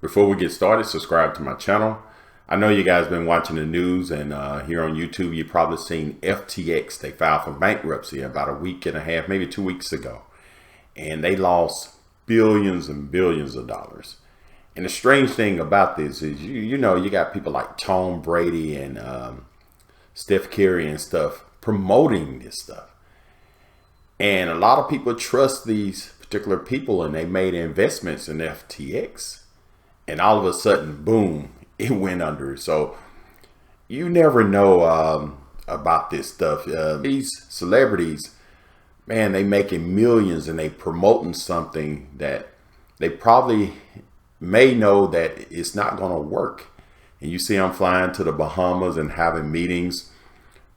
Before we get started, subscribe to my channel. I know you guys been watching the news, and here on YouTube, you've probably seen FTX. They filed for bankruptcy about a week and a half, maybe 2 weeks ago. And they lost billions and billions of dollars. And the strange thing about this is, you know, you got people like Tom Brady and Steph Curry and stuff promoting this stuff. And a lot of people trust these particular people, and they made investments in FTX. And all of a sudden, boom, it went under. So you never know about this stuff. These celebrities, man, they making millions and they promoting something that they probably may know that it's not going to work. And you see them flying to the Bahamas and having meetings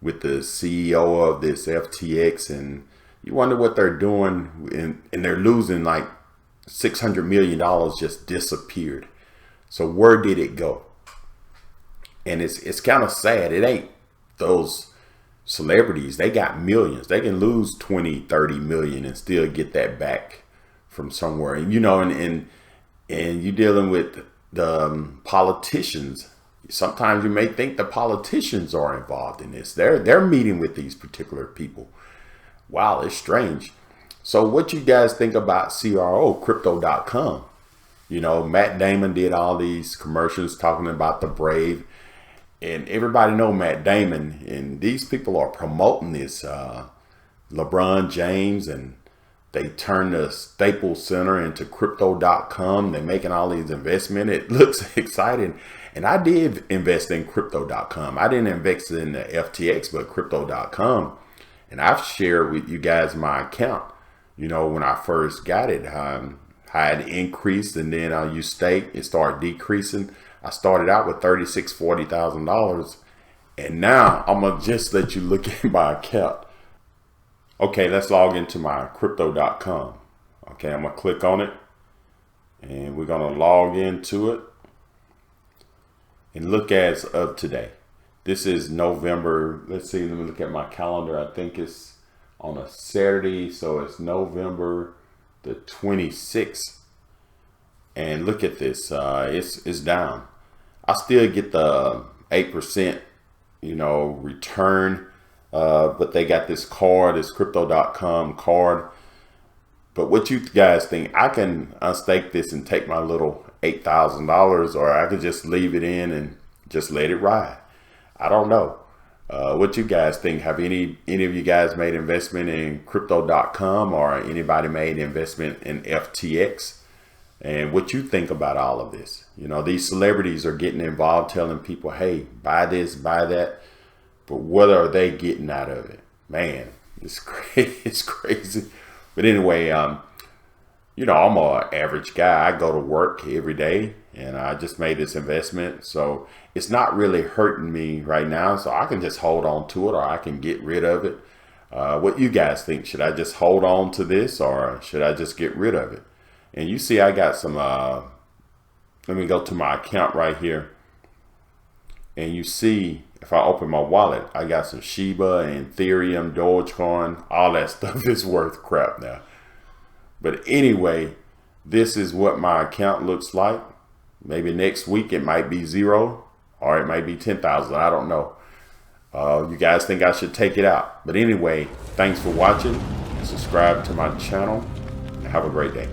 with the CEO of this FTX, and you wonder what they're doing, and they're losing like $600 million just disappeared. So where did it go? And it's kind of sad. It ain't those celebrities. They got millions. They can lose 20, 30 million and still get that back from somewhere. And you know, and you're dealing with the politicians. Sometimes you may think the politicians are involved in this. They're meeting with these particular people. Wow, it's strange. So what you guys think about crypto.com? You know, Matt Damon did all these commercials talking about the Brave, and everybody know Matt Damon, and these people are promoting this LeBron James, and they turned the Staples Center into crypto.com. They're making all these investments. It looks exciting. And I did invest in crypto.com. I didn't invest in the FTX, but crypto.com. And I've shared with you guys my account. You know, when I first got it, I had increased, and then I used stake. It started decreasing. I started out with $40,000, and now I'm gonna just let you look at my account. Okay, let's log into my crypto.com. Okay, I'm gonna click on it, and we're gonna log into it and look as of today. This is November. Let's see. Let me look at my calendar. I think it's on a Saturday, so it's November the 26th. And look at this. It's down. I still get the 8%, you know, return. But they got this card, this crypto.com card. But what you guys think? I can unstake this and take my little $8,000, or I could just leave it in and just let it ride. I don't know. What you guys think? Have any of you guys made investment in crypto.com, or anybody made investment in FTX? And what you think about all of this? You know, these celebrities are getting involved, telling people, hey, buy this, buy that. But what are they getting out of it? Man, it's crazy. It's crazy. But anyway, you know, I'm an average guy. I go to work every day, and I just made this investment. So it's not really hurting me right now. So I can just hold on to it, or I can get rid of it. What you guys think? Should I just hold on to this, or should I just get rid of it? And you see, I got some, let me go to my account right here. And you see, if I open my wallet, I got some Shiba and Ethereum, Dogecoin, all that stuff is worth crap now. But anyway, this is what my account looks like. Maybe next week it might be 0, or it might be 10,000. I don't know. You guys think I should take it out. But anyway, thanks for watching. Subscribe to my channel, and have a great day.